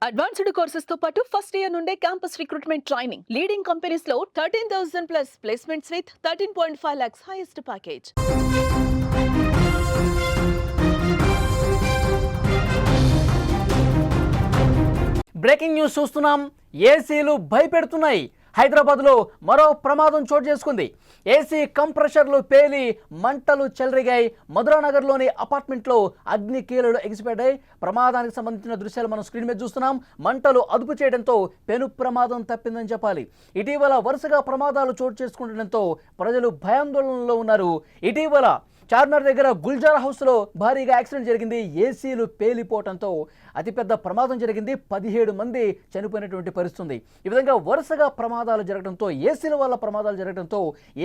Advanced courses తో పాటు first year నుండే campus recruitment training leading companies లో 13,000 plus placements with 13.5 lakhs highest package. Breaking news చూస్తున్నాం. ఏసీలు భయపెడుతున్నాయి. హైదరాబాద్లో మరో ప్రమాదం చోటు చేసుకుంది. ఏసీ కంప్రెషర్లు పేలి మంటలు చెలరిగాయి. మధురానగర్లోని అపార్ట్మెంట్లో అగ్ని కీలలు ఎగిసిపడ్డాయి. ప్రమాదానికి సంబంధించిన దృశ్యాలు మనం స్క్రీన్ మీద చూస్తున్నాం. మంటలు అదుపు చేయడంతో పెను ప్రమాదం తప్పిందని చెప్పాలి. ఇటీవల వరుసగా ప్రమాదాలు చోటు చేసుకుంటుండటంతో ప్రజలు భయాందోళనలో ఉన్నారు. ఇటీవల చార్మినార్ దగ్గర గుల్జార్ హౌస్లో భారీగా యాక్సిడెంట్ జరిగింది. ఏసీలు పేలిపోవడంతో అతిపెద్ద ప్రమాదం జరిగింది. 17 మంది చనిపోయినటువంటి పరిస్థితుంది. ఈ విధంగా వరుసగా ప్రమాదాలు జరగడంతో, ఏసీల వల్ల ప్రమాదాలు జరగడంతో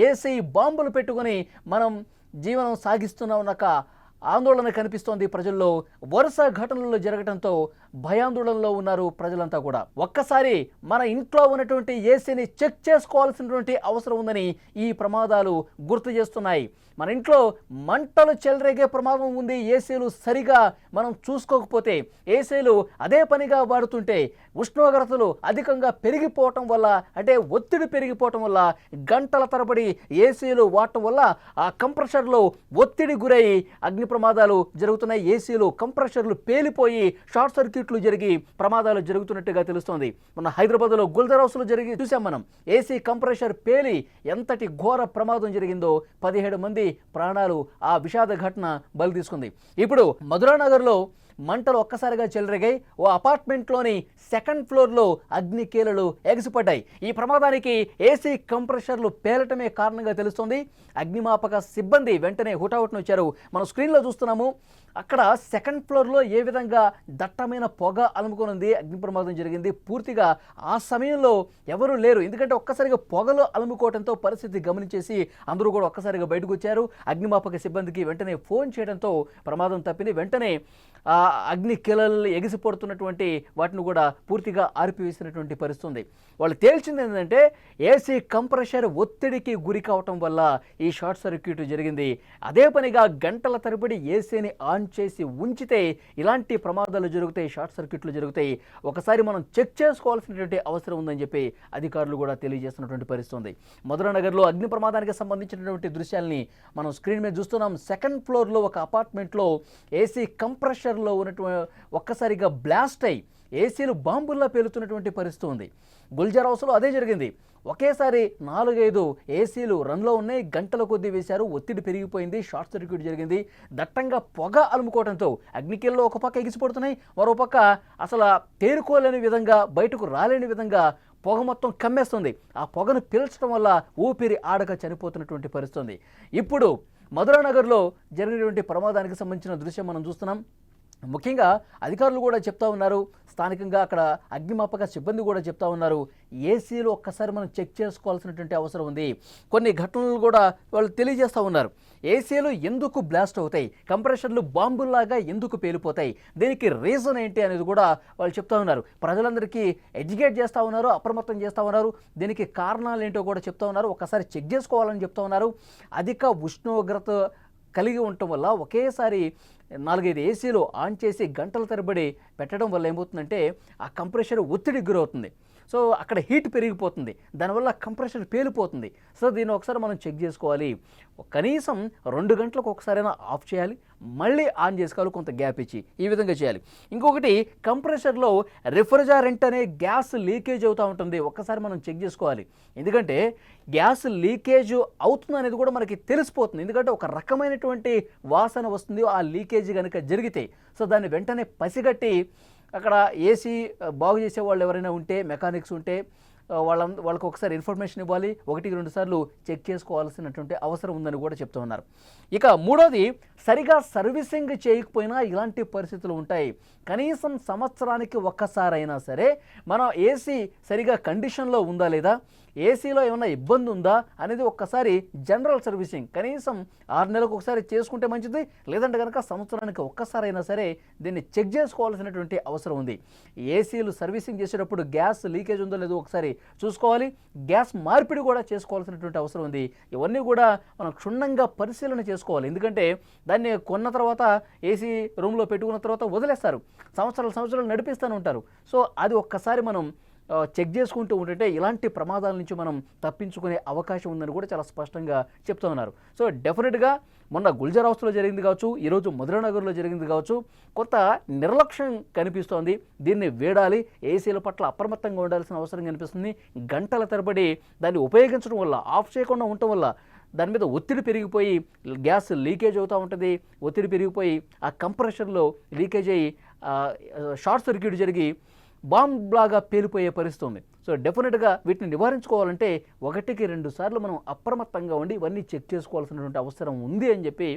ఏసీ బాంబులు పెట్టుకొని మనం జీవనం సాగిస్తున్నామన్న ఆందోళన కనిపిస్తోంది ప్రజల్లో. వరుస ఘటనలు జరగడంతో భయాందోళనలో ఉన్నారు ప్రజలంతా కూడా. ఒక్కసారి మన ఇంట్లో ఉన్నటువంటి ఏసీని చెక్ చేసుకోవాల్సినటువంటి అవసరం ఉందని ఈ ప్రమాదాలు గుర్తు చేస్తున్నాయి. మన ఇంట్లో మంటలు చెలరేగే ప్రమాదం ఉంది. ఏసీలు సరిగా మనం చూసుకోకపోతే, ఏసీలు అదే పనిగా వాడుతుంటే ఉష్ణోగ్రతలు అధికంగా పెరిగిపోవటం వల్ల, అంటే ఒత్తిడి పెరిగిపోవటం వల్ల గంటల తరబడి ఏసీలు వాడటం వల్ల ఆ కంప్రెషర్లో ఒత్తిడి గురై అగ్ని ప్రమాదాలు జరుగుతున్నాయి. ఏసీలు కంప్రెషర్లు పేలిపోయి షార్ట్ సర్క్యూట్లు జరిగి ప్రమాదాలు జరుగుతున్నట్టుగా తెలుస్తోంది. మన హైదరాబాద్లో గుల్జార్ హౌస్లో జరిగి చూసాం మనం. ఏసీ కంప్రెషర్ పేలి ఎంతటి ఘోర ప్రమాదం జరిగిందో. 17 మంది ప్రాణాలు ఆ విషాద ఘటన బలి తీసుకుంది. ఇప్పుడు మధురానగర్లో మంటలు ఒక్కసారిగా చెలరేగాయి. ఓ అపార్ట్మెంట్లోని సెకండ్ ఫ్లోర్లో అగ్ని కీలలు ఎగిసిపడ్డాయి. ఈ ప్రమాదానికి ఏసీ కంప్రెషర్లు పేలటమే కారణంగా తెలుస్తోంది. అగ్నిమాపక సిబ్బంది వెంటనే హుటాహుటిన వచ్చారు. మనం స్క్రీన్లో చూస్తున్నాము. అక్కడ సెకండ్ ఫ్లోర్లో ఏ విధంగా దట్టమైన పొగ అలుముకొనుంది. అగ్ని ప్రమాదం జరిగింది. పూర్తిగా ఆ సమయంలో ఎవరూ లేరు. ఎందుకంటే ఒక్కసారిగా పొగలు అలుముకోవడంతో పరిస్థితి గమనించేసి అందరూ కూడా ఒక్కసారిగా బయటకు వచ్చారు. అగ్నిమాపక సిబ్బందికి వెంటనే ఫోన్ చేయడంతో ప్రమాదం తప్పింది. వెంటనే అగ్ని కీలలు ఎగిసిపడుతున్నటువంటి వాటిని కూడా పూర్తిగా ఆర్పివేసినటువంటి పరిస్థితి ఉంది. వాళ్ళు తేల్చింది ఏంటంటే ఏసీ కంప్రెషర్ ఒత్తిడికి గురి కావటం వల్ల ఈ షార్ట్ సర్క్యూట్ జరిగింది. అదే పనిగా గంటల తరబడి ఏసీని ఆన్ చేసి ఉంచితే ఇలాంటి ప్రమాదాలు జరుగుతాయి, షార్ట్ సర్క్యూట్లు జరుగుతాయి. ఒకసారి మనం చెక్ చేసుకోవాల్సినటువంటి అవసరం ఉందని చెప్పి అధికారులు కూడా తెలియజేస్తున్నటువంటి పరిస్థితి ఉంది. మధురానగర్లో అగ్ని ప్రమాదానికి సంబంధించినటువంటి దృశ్యాల్ని మనం స్క్రీన్ మీద చూస్తున్నాం. సెకండ్ ఫ్లోర్లో ఒక అపార్ట్మెంట్లో ఏసీ కంప్రెషర్లో ఉన్నటువంటి ఒక్కసారిగా బ్లాస్ట్ అయ్యి ఏసీలు బాంబుల్లా పేలుతున్నటువంటి పరిస్థితి ఉంది. గుల్జార్ హౌస్లో అదే జరిగింది. ఒకేసారి 4-5 ఏసీలు రన్లో ఉన్నాయి. గంటల కొద్దీ వేశారు. ఒత్తిడి పెరిగిపోయింది. షార్ట్ సర్క్యూట్ జరిగింది. దట్టంగా పొగ అలుముకోవడంతో అగ్నికీల్లో ఒక పక్క ఎగిసిపడుతున్నాయి, మరో పక్క అసలు తేరుకోలేని విధంగా, బయటకు రాలేని విధంగా పొగ మొత్తం కమ్మేస్తుంది. ఆ పొగను పీల్చడం వల్ల ఊపిరి ఆడక చనిపోతున్నటువంటి పరిస్థితి. ఇప్పుడు మధురానగర్లో జరిగినటువంటి ప్రమాదానికి సంబంధించిన దృశ్యం మనం చూస్తున్నాం. ముఖ్యంగా అధికారులు కూడా చెప్తా ఉన్నారు, స్థానికంగా అక్కడ అగ్నిమాపక సిబ్బంది కూడా చెప్తా ఉన్నారు, ఏసీలు ఒక్కసారి మనం చెక్ చేసుకోవాల్సినటువంటి అవసరం ఉంది. కొన్ని ఘటనలు కూడా వాళ్ళు తెలియజేస్తూ ఉన్నారు. ఏసీలు ఎందుకు బ్లాస్ట్ అవుతాయి, కంప్రెషర్లు బాంబుల్లాగా ఎందుకు పేలిపోతాయి, దీనికి రీజన్ ఏంటి అనేది కూడా వాళ్ళు చెప్తా ఉన్నారు. ప్రజలందరికీ ఎడ్యుకేట్ చేస్తూ ఉన్నారు, అప్రమత్తం చేస్తూ ఉన్నారు. దీనికి కారణాలు ఏంటో కూడా చెప్తా ఉన్నారు. ఒకసారి చెక్ చేసుకోవాలని చెప్తా ఉన్నారు. అధిక ఉష్ణోగ్రత కలిగి ఉండటం వల్ల ఒకేసారి 4-5 ఏసీలు ఆన్ చేసి గంటల తరబడి పెట్టడం వల్ల ఏమవుతుందంటే ఆ కంప్రెషర్ ఒత్తిడికి గురవుతుంది. సో అక్కడ హీట్ పెరిగిపోతుంది. దానివల్ల కంప్రెషర్ పేలిపోతుంది. సో దీన్ని ఒకసారి మనం చెక్ చేసుకోవాలి. కనీసం 2 గంటలకు ఒకసారైనా ఆఫ్ చేయాలి, మళ్ళీ ఆన్ చేసుకోవాలి, కొంత గ్యాప్ ఇచ్చి ఈ విధంగా చేయాలి. ఇంకొకటి, కంప్రెషర్లో రిఫ్రిజరెంట్ అనే గ్యాస్ లీకేజ్ అవుతూ ఉంటుంది. ఒక్కసారి మనం చెక్ చేసుకోవాలి. ఎందుకంటే గ్యాస్ లీకేజ్ అవుతుంది అనేది కూడా మనకి తెలిసిపోతుంది. ఎందుకంటే ఒక రకమైనటువంటి వాసన వస్తుంది ఆ లీకేజ్ కనుక జరిగితే. సో దాన్ని వెంటనే పసిగట్టి అక్కడ ఏసీ బాగు చేసే వాళ్ళు ఎవరైనా ఉంటే, మెకానిక్స్ ఉంటే వాళ్ళకు ఒకసారి ఇన్ఫర్మేషన్ ఇవ్వాలి. 1-2 సార్లు చెక్ చేసుకోవాల్సినటువంటి అవసరం ఉందని కూడా చెప్తూ ఉన్నారు. ఇక మూడోది, సరిగా సర్వీసింగ్ చేయకపోయినా ఇలాంటి పరిస్థితులు ఉంటాయి. కనీసం సంవత్సరానికి ఒక్కసారైనా సరే మనం ఏసీ సరిగా కండిషన్లో ఉందా లేదా, ఏసీలో ఏమైనా ఇబ్బంది ఉందా అనేది ఒక్కసారి జనరల్ సర్వీసింగ్ కనీసం 6 నెలలకు ఒకసారి చేసుకుంటే మంచిది. లేదంటే కనుక సంవత్సరానికి ఒక్కసారైనా సరే దీన్ని చెక్ చేసుకోవాల్సినటువంటి అవసరం ఉంది. ఏసీలు సర్వీసింగ్ చేసేటప్పుడు గ్యాస్ లీకేజ్ ఉందో లేదో ఒకసారి చూసుకోవాలి. గ్యాస్ మార్పిడి కూడా చేసుకోవాల్సినటువంటి అవసరం ఉంది. ఇవన్నీ కూడా మనం క్షుణ్ణంగా పరిశీలన చేసుకోవాలి. ఎందుకంటే దాన్ని కొన్న తర్వాత ఏసీ రూమ్లో పెట్టుకున్న తర్వాత వదిలేస్తారు, సంవత్సరాలు నడిపిస్తూనే ఉంటారు. సో అది ఒక్కసారి మనం చెక్ చేసుకుంటూ ఉంటుంటే ఇలాంటి ప్రమాదాల నుంచి మనం తప్పించుకునే అవకాశం ఉందని కూడా చాలా స్పష్టంగా చెప్తూ ఉన్నారు. సో డెఫినెట్గా మొన్న గుల్జర్ హౌస్లో జరిగింది కావచ్చు, ఈరోజు మధురానగర్లో జరిగింది కావచ్చు, కొంత నిర్లక్ష్యం కనిపిస్తోంది. దీన్ని వేడాలి, ఏసీల పట్ల అప్రమత్తంగా ఉండాల్సిన అవసరం కనిపిస్తుంది. గంటల తరబడి దాన్ని ఉపయోగించడం వల్ల, ఆఫ్ చేయకుండా ఉండటం వల్ల దాని మీద ఒత్తిడి పెరిగిపోయి గ్యాస్ లీకేజ్ అవుతూ ఉంటుంది. ఒత్తిడి పెరిగిపోయి ఆ కంప్రెషర్లో లీకేజ్ అయ్యి షార్ట్ సర్క్యూట్ జరిగి బాంబ్లాగా పేలిపోయే పరిస్థితి ఉంది. సో డెఫినెట్గా వీటిని నివారించుకోవాలంటే 1-2 సార్లు మనం అప్రమత్తంగా ఉండి ఇవన్నీ చెక్ చేసుకోవాల్సినటువంటి అవసరం ఉంది అని చెప్పి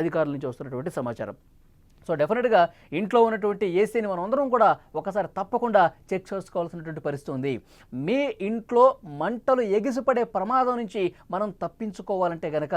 అధికారుల నుంచి వస్తున్నటువంటి సమాచారం. సో డెఫినెట్గా ఇంట్లో ఉన్నటువంటి ఏసీని మనం అందరం కూడా ఒకసారి తప్పకుండా చెక్ చేసుకోవాల్సినటువంటి పరిస్థితి ఉంది. మీ ఇంట్లో మంటలు ఎగిసిపడే ప్రమాదం నుంచి మనం తప్పించుకోవాలంటే కనుక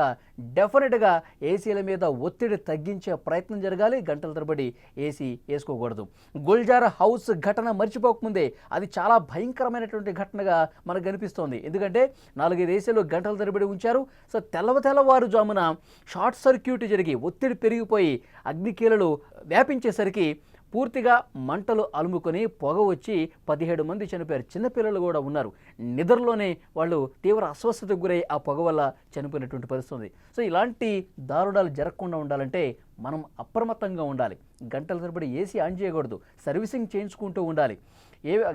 డెఫినెట్గా ఏసీల మీద ఒత్తిడి తగ్గించే ప్రయత్నం జరగాలి. గంటల తరబడి ఏసీ వేసుకోకూడదు. గుల్జార్ హౌస్ ఘటన మర్చిపోకముందే అది చాలా భయంకరమైనటువంటి ఘటనగా మనకు కనిపిస్తోంది. ఎందుకంటే 4-5 ఏసీలు గంటల తరబడి ఉంచారు. సో తెల్లవారుజామున షార్ట్ సర్క్యూట్ జరిగి ఒత్తిడి పెరిగిపోయి అగ్నికీలలు వ్యాపించేసరికి పూర్తిగా మంటలు అలుముకొని పొగ వచ్చి 17 మంది చనిపోయారు. చిన్నపిల్లలు కూడా ఉన్నారు. నిద్రలోనే వాళ్ళు తీవ్ర అస్వస్థతకు గురై ఆ పొగ వల్ల చనిపోయినటువంటి పరిస్థితి ఉంది. సో ఇలాంటి దారుణాలు జరగకుండా ఉండాలంటే మనం అప్రమత్తంగా ఉండాలి. గంటల తరబడి ఏసీ ఆన్ చేయకూడదు. సర్వీసింగ్ చేయించుకుంటూ ఉండాలి.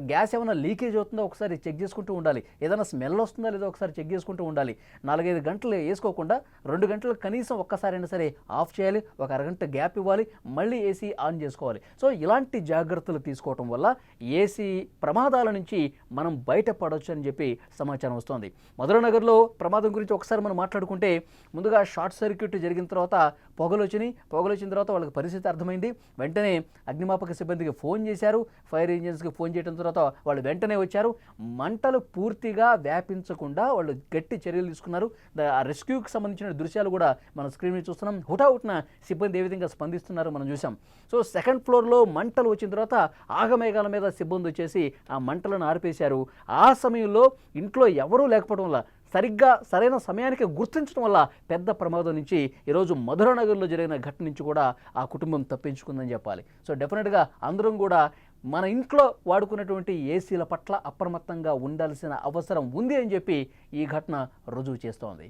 గ్యాస్ ఏమైనా లీకేజ్ అవుతుందో ఒకసారి చెక్ చేసుకుంటూ ఉండాలి. ఏదైనా స్మెల్ వస్తుందా లేదో ఒకసారి చెక్ చేసుకుంటూ ఉండాలి. 4-5 గంటలు వేసుకోకుండా 2 గంటలు కనీసం ఒక్కసారైనా సరే ఆఫ్ చేయాలి. ఒక అరగంట గ్యాప్ ఇవ్వాలి, మళ్ళీ ఏసీ ఆన్ చేసుకోవాలి. సో ఇలాంటి జాగ్రత్తలు తీసుకోవటం వల్ల ఏసీ ప్రమాదాల నుంచి మనం బయటపడవచ్చు అని చెప్పి సమాచారం వస్తోంది. మధురానగర్లో ప్రమాదం గురించి ఒకసారి మనం మాట్లాడుకుంటే ముందుగా షార్ట్ సర్క్యూట్ జరిగిన తర్వాత పొగలు వచ్చిన తర్వాత వాళ్ళకి పరిస్థితి అర్థమైంది. వెంటనే అగ్నిమాపక సిబ్బందికి ఫోన్ చేశారు. ఫైర్ ఇంజిన్స్కి ఫోన్ చేయడం తర్వాత వాళ్ళు వెంటనే వచ్చారు. మంటలు పూర్తిగా వ్యాపించకుండా వాళ్ళు గట్టి చర్యలు తీసుకున్నారు. ఆ రెస్క్యూకి సంబంధించిన దృశ్యాలు కూడా మనం స్క్రీన్ మీద చూస్తున్నాం. హుటాహుటిన సిబ్బంది ఏ విధంగా స్పందిస్తున్నారో మనం చూసాం. సో సెకండ్ ఫ్లోర్లో మంటలు వచ్చిన తర్వాత ఆగమేఘాల మీద సిబ్బంది వచ్చేసి ఆ మంటలను ఆర్పేశారు. ఆ సమయంలో ఇంట్లో ఎవరూ లేకపోవడం వల్ల సరైన సమయానికి గుర్తించడం వల్ల పెద్ద ప్రమాదం నుంచి ఈరోజు మధురానగర్లో జరిగిన ఘటన నుంచి కూడా ఆ కుటుంబం తప్పించుకుందని చెప్పాలి. సో డెఫినెట్గా అందరం కూడా మన ఇంట్లో వాడుకున్నటువంటి ఏసీల పట్ల అప్రమత్తంగా ఉండాల్సిన అవసరం ఉంది అని చెప్పి ఈ ఘటన రుజువు చేస్తోంది.